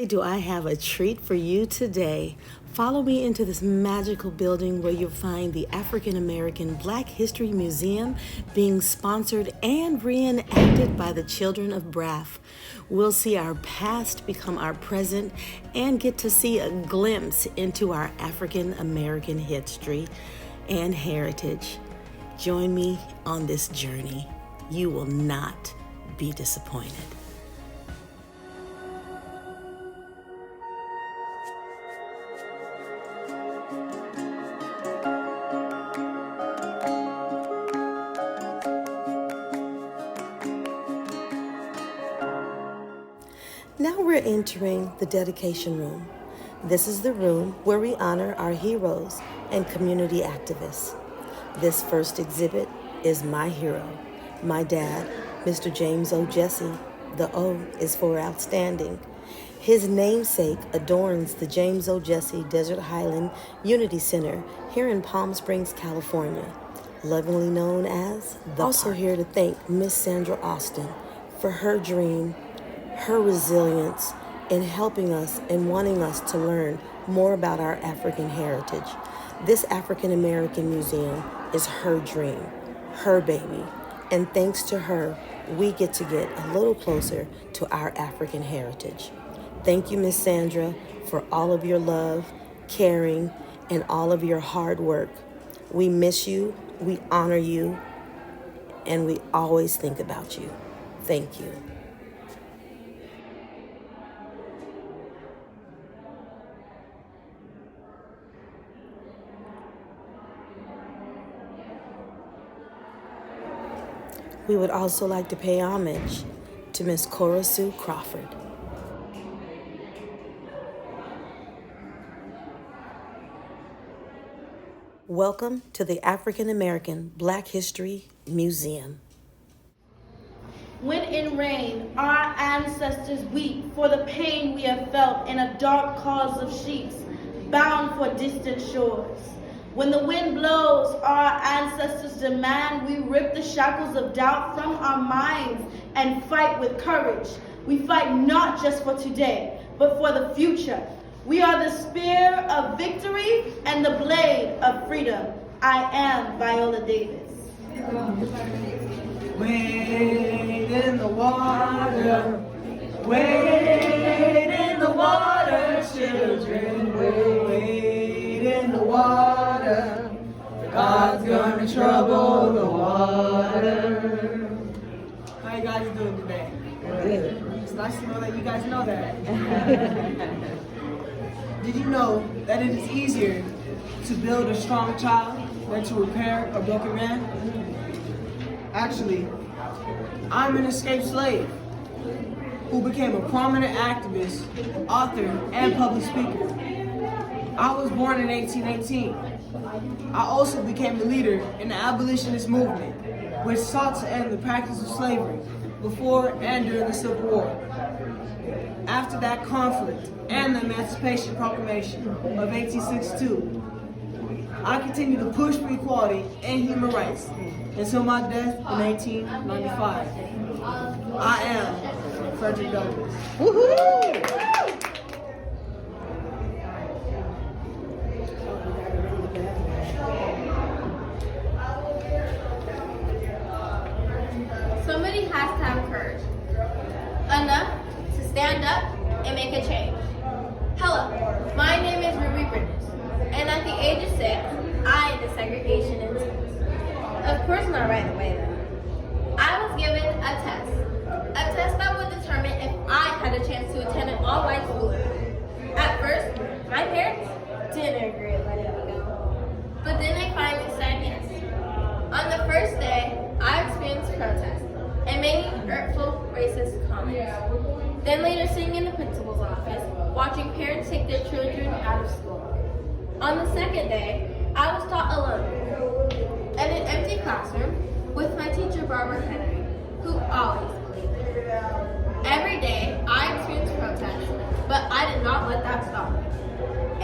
Do I have a treat for you today? Follow me into this magical building where you'll find the African American Black History Museum being sponsored and reenacted by the children of BRAFF. We'll see our past become our present and get to see a glimpse into our African American history and heritage. Join me on this journey. You will not be disappointed. Now we're entering the dedication room. This is the room where we honor our heroes and community activists. This first exhibit is my hero, my dad, Mr. James O. Jesse. The O is for outstanding. His namesake adorns the James O. Jesse Desert Highland Unity Center here in Palm Springs, California, lovingly known as the Also Park. Here to thank Miss Sandra Austin for her dream, her resilience in helping us and wanting us to learn more about our African heritage. This African American Museum is her dream, her baby, and thanks to her, we get to get a little closer to our African heritage. Thank you, Miss Sandra, for all of your love, caring, and all of your hard work. We miss you, we honor you, and we always think about you. Thank you. We would also like to pay homage to Miss Cora Sue Crawford. Welcome to the African American Black History Museum. When in rain, our ancestors weep for the pain we have felt in a dark cause of sheets, bound for distant shores. When the wind blows, our ancestors demand we rip the shackles of doubt from our minds and fight with courage. We fight not just for today, but for the future. We are the spear of victory and the blade of freedom. I am Viola Davis. Wade in the water, wade in the water, children, wade in the water. God's gonna trouble the water. How you guys doing today? It's nice to know that you guys know that. Did you know that it is easier to build a strong child than to repair a broken man? Actually, I'm an escaped slave who became a prominent activist, author, and public speaker. I was born in 1818. I also became a leader in the abolitionist movement, which sought to end the practice of slavery before and during the Civil War. After that conflict and the Emancipation Proclamation of 1862, I continued to push for equality and human rights until my death in 1895. I am Frederick Douglass. Woohoo! Somebody has to have courage. Enough to stand up and make a change. Hello, my name is Ruby Bridges, and at the age of 6, I ended segregation in schools. Of course not right away though. I was given a test that would determine if I had a chance to attend an all-white school. At first, my parents didn't agree with letting me go, but then they finally said yes. On the first day, I experienced protests and many hurtful, racist comments. Then later sitting in the principal's office, watching parents take their children out of school. On the second day, I was taught alone in an empty classroom with my teacher Barbara Henry, who always believed me. Every day, I experienced protests, but I did not let that stop me.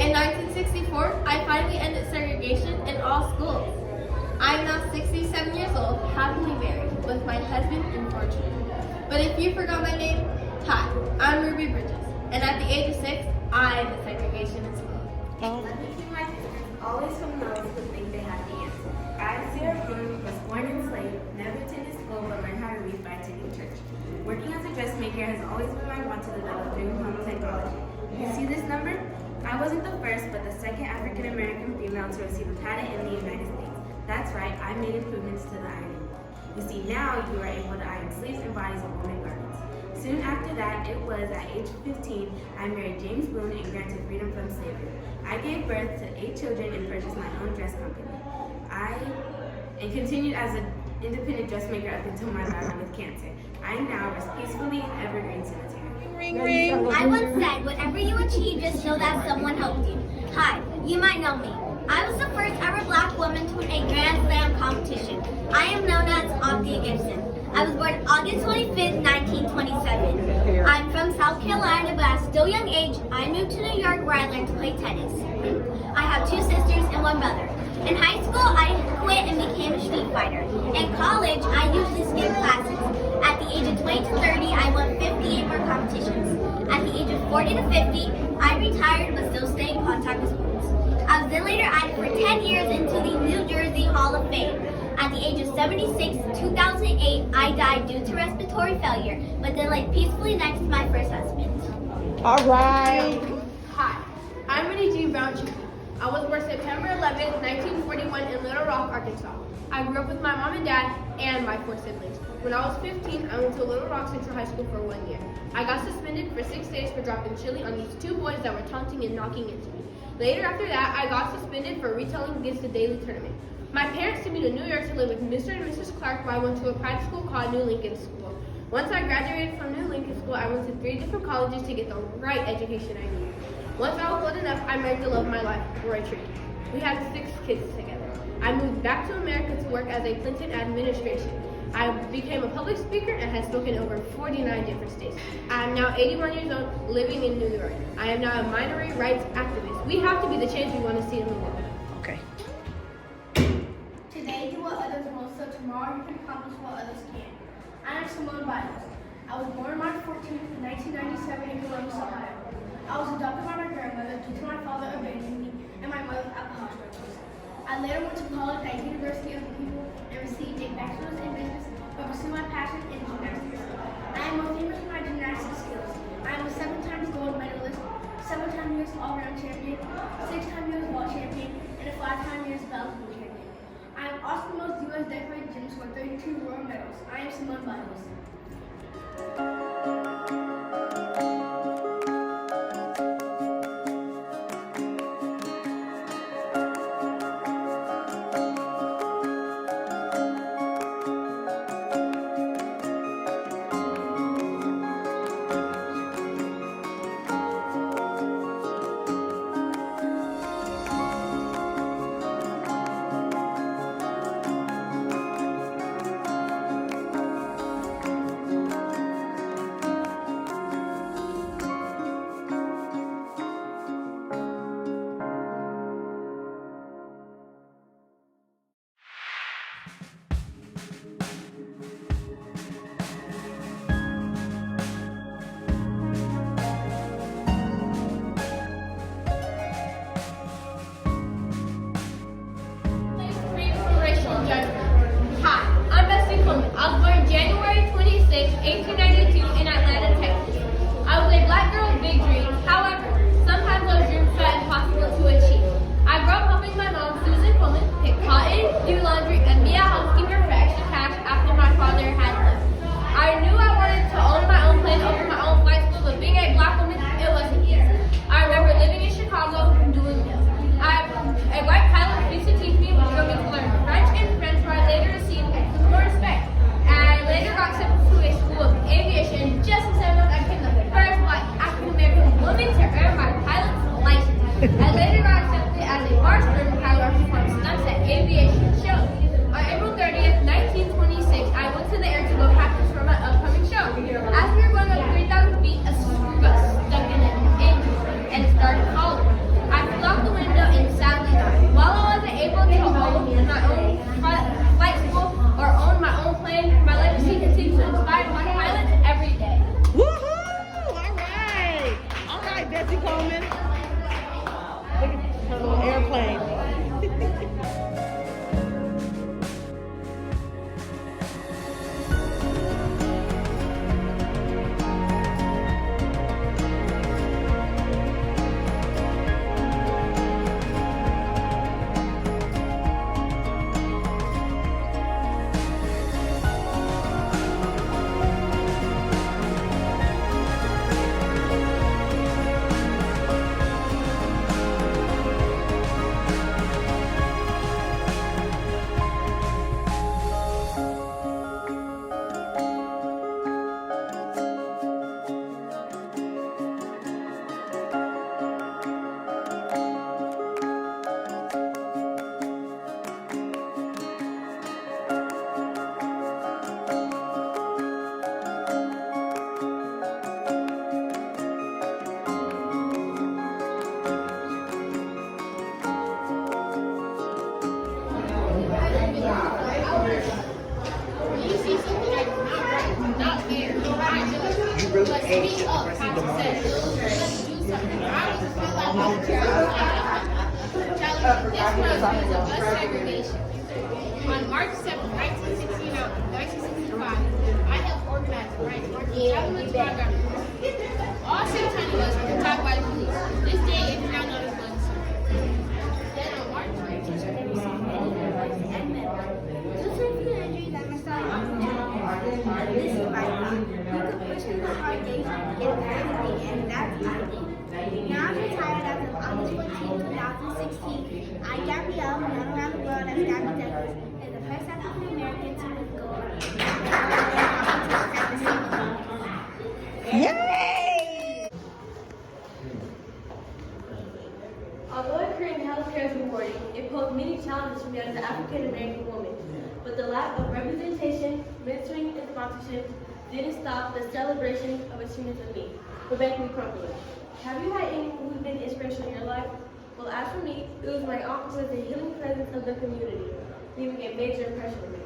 In 1964, I finally ended segregation in all schools. I am now 67 years old, happily married, with my husband and 4 children. But if you forgot my name, hi, I'm Ruby Bridges. And at the age of 6, I ended segregation in school. Let me keep my distance, always from those who think they have the answer. I, Sarah Bloom, was born enslaved, never attended school, but learned how to read by attending church. Working as a dressmaker has always been my want to develop dream home technology. You see this number? I wasn't the first, but the second African American female to receive a patent in the United States. That's right, I made improvements to the ironing. You see, now you are able to iron sleeves and bodies of women garments. Soon after that, it was at age 15, I married James Boone and granted freedom from slavery. I gave birth to 8 children and purchased my own dress company. I continued as an independent dressmaker up until my battle with cancer. I now rest peacefully in Evergreen Cemetery. I once said, whatever you achieve, just know that someone helped you. Hi, you might know me. I was the first ever black woman to win a Grand Slam competition. I am known as Althea Gibson. I was born August 25th, 1927. I'm from South Carolina, but at a still young age, I moved to New York where I learned to play tennis. I have 2 sisters and 1 brother. In high school, I quit and became a street fighter. In college, I usually skipped classes. At the age of 20 to 30, I won 58 more competitions. At the age of 40 to 50, I retired but still stay in contact with sports. I was then later added for 10 years into the New Jersey Hall of Fame. At the age of 76, 2008, I died due to respiratory failure, but then lay peacefully next to my first husband. All right. Hi, I'm Renee Jean Brown Chico. I was born September 11th, 1941 in Little Rock, Arkansas. I grew up with my mom and dad and my 4 siblings. When I was 15, I went to Little Rock Central High School for 1 year. I got suspended for 6 days for dropping chili on these 2 boys that were taunting and knocking into me. Later after that, I got suspended for retelling against the daily tournament. My parents sent me to New York to live with Mr. and Mrs. Clark, where I went to a private school called New Lincoln School. Once I graduated from New Lincoln School, I went to 3 different colleges to get the right education I needed. Once I was old enough, I married the love of my life, Roy Tree. We had 6 kids together. I moved back to America to work as a Clinton administration. I became a public speaker and have spoken over 49 different states. I am now 81 years old, living in New York. I am now a minority rights activist. We have to be the change we want to see in the world. Okay. Today, do what others won't, so tomorrow you can accomplish what others can. I am Simone Biles. I was born March 14th, 1997 in Columbus, Ohio. I was adopted by my grandmother due to my father abandoning me and my mother's alcohol struggles. I later went to college at University of the People and received a bachelor's in business but pursued my passion in gymnastics. I am most famous for my gymnastics skills. I am a 7-time gold medalist, 7-time U.S. all-around champion, 6-time U.S. ball champion, and a 5-time U.S. basketball champion. I am also the most U.S. decorated gymnast with 32 world medals. I am Simone Biles. But speak up, Council said, let's do something. I was just like, oh, this was of us segregation. On March 7, 1965, I helped organize the right marching traveling to our government. All 600 of us were attacked by the police. This day is now known as Bloody Sunday. Then on March 1976, this is my thought. You could push me for hard days in everything, and that's my thing. Now I'm retired as of August 14, 2016. I, Gabrielle, known around the world as Gabby Douglas, is the first African American to live gold. Yay! Although a career in healthcare is rewarding, it posed many challenges for me as an African American woman. But the lack of representation, mentoring, and sponsorship didn't stop the celebration of achievements of me, preventing me from growing. Have you had anyone who's been inspirational in your life? Well, as for me, it was my aunt who was the healing presence of the community, leaving a major impression on me.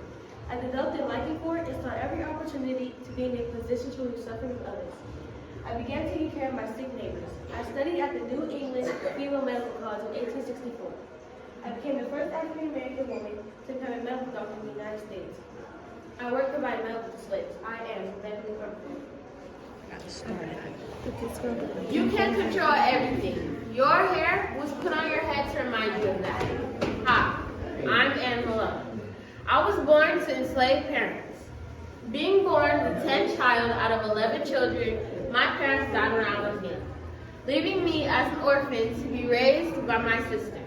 I developed a liking for it and saw every opportunity to be in a position to relieve suffering of others. I began taking care of my sick neighbors. I studied at the New England Female Medical College in 1864. I became the first African American woman to become a medical doctor in the United States. I work providing medical to slaves. I am medically comfortable. You can control everything. Your hair was put on your head to remind you of that. Hi, I'm Anne Malone. I was born to enslaved parents. Being born the 10th child out of 11 children, my parents died when I was young, leaving me as an orphan to be raised by my sister.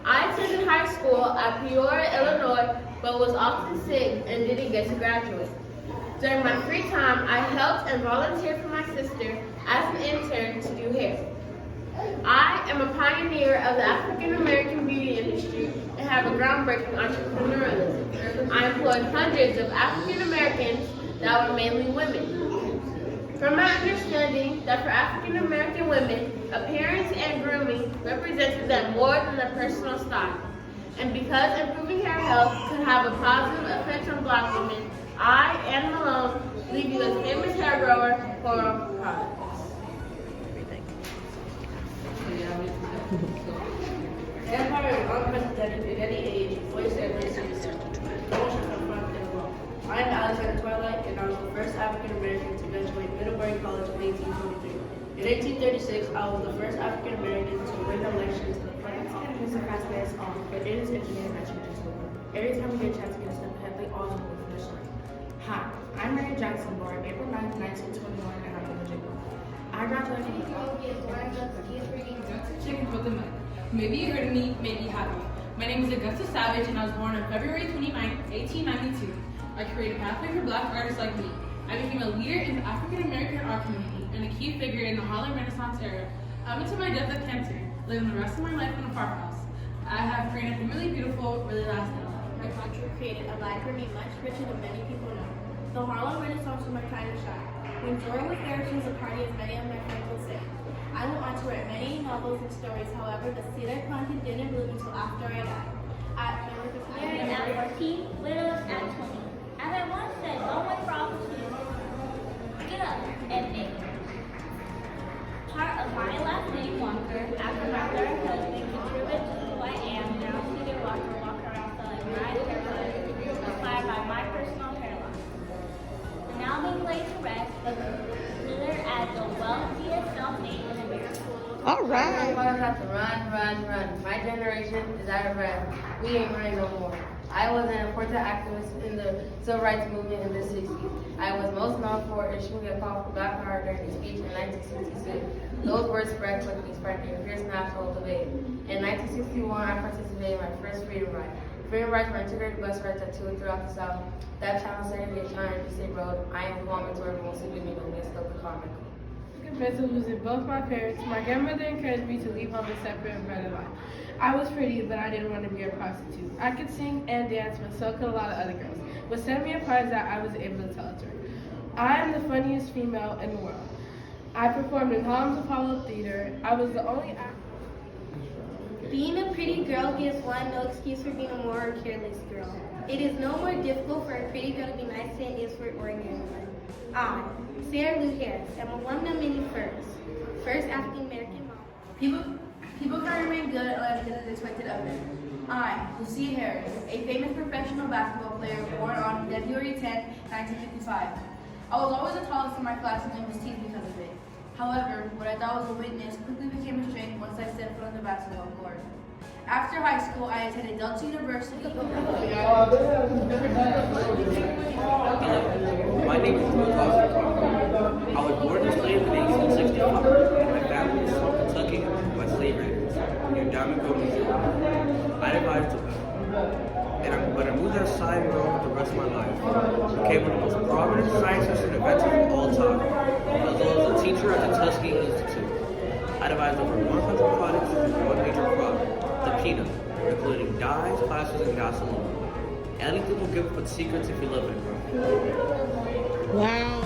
I attended high school at Peoria, Illinois, but was often sick and didn't get to graduate. During my free time, I helped and volunteered for my sister as an intern to do hair. I am a pioneer of the African American beauty industry and have a groundbreaking entrepreneurialism. I employed hundreds of African Americans that were mainly women. From my understanding that for African American women, appearance and grooming represented them more than their personal style. And because improving hair health could have a positive effect on Black women, I, Anne Malone, leave you as famous hair grower for products. Empire is unprecedented at any age, voice and race and descent. Emotions confront and alone. I am Alexander Twilight, and I was the first African American to graduate Middlebury College in 1843. In 1836, I was the first African American to win an election to the Francis and Mr. Vasquez but it is engineering at University. Every time we get a chance to get a step ahead, they always move for this line. Hi, I'm Mary Jackson, born April 9, 1921, and I'm from Virginia. I graduated Chicken for the month. Maybe you heard of me, maybe you haven't. My name is Augusta Savage, and I was born on February 29, 1892. I created a pathway for Black artists like me. I became a leader in the African American art community and a key figure in the Harlem Renaissance era. Up until my death of cancer, living the rest of my life in a farmhouse. I have created a really beautiful, really lasting life. My country created a life for me much richer than many people know. The Harlem Renaissance was my kind of shot. When Jordan was there, she was a party, as many of my friends would say. I went on to write many novels and stories, however, the cedar planting didn't bloom until after I died. At number 15, Married at 14, widowed at 20. As I once said, don't wait for opportunity. Get up and make it. Part of my last name, Walker, after my third husband, contributed to who I am, now Cedar Walker, walk around selling dry haircut, inspired by my personal hair loss. The now being laid to rest, but considered as the wealthiest self-made in America. All right. Mothers have to run. My generation is out of breath. We ain't running no more. I was an important activist in the civil rights movement in the 60s. I was most known for issuing a call for Black power during a speech in 1966. Those words spread quickly, sparking a fierce national debate. In 1961, I participated in my first freedom ride. Freedom rides were integrated bus rides that toured throughout the South. That challenge segregation on East State Road. I am home to everyone sleeping in the midst of the comic. Compared to losing both my parents, my grandmother encouraged me to leave home and separate and better life. I was pretty, but I didn't want to be a prostitute. I could sing and dance, but so could a lot of other girls. What set me apart is that I was able to tell a story. I am the funniest female in the world. I performed in Harlem's Apollo Theater. I was the only Being a pretty girl gives one no excuse for being a more careless girl. It is no more difficult for a pretty girl to be nice than it is for an ordinary one. I, Sarah Lou Harris, am alumna mini first African American mom. People can remain good unless it is expected of them. I, Lucia Harris, a famous professional basketball player born on February 10, 1955. I was always the tallest in my class and was teased because of it. However, what I thought was a weakness quickly became a strength once I stepped foot on the basketball court. After high school, I attended Delta University. Hello, my name is Drew Dawson. I was born and enslaved in 1865. My family is from Kentucky by slave raiders near Diamond Grove, Missouri. I advised them. When I moved outside and grew up the rest of my life, I became one of the most prominent scientists and inventors of all time, as well as a teacher at the Tuskegee Institute. I devised over 100 products and one major product, the peanut, including dyes, plastics, and gasoline. Anything will give but secrets if you love it, bro. Wow.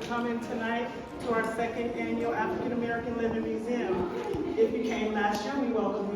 Coming tonight to our second annual African American Living Museum. If you came last year, we welcome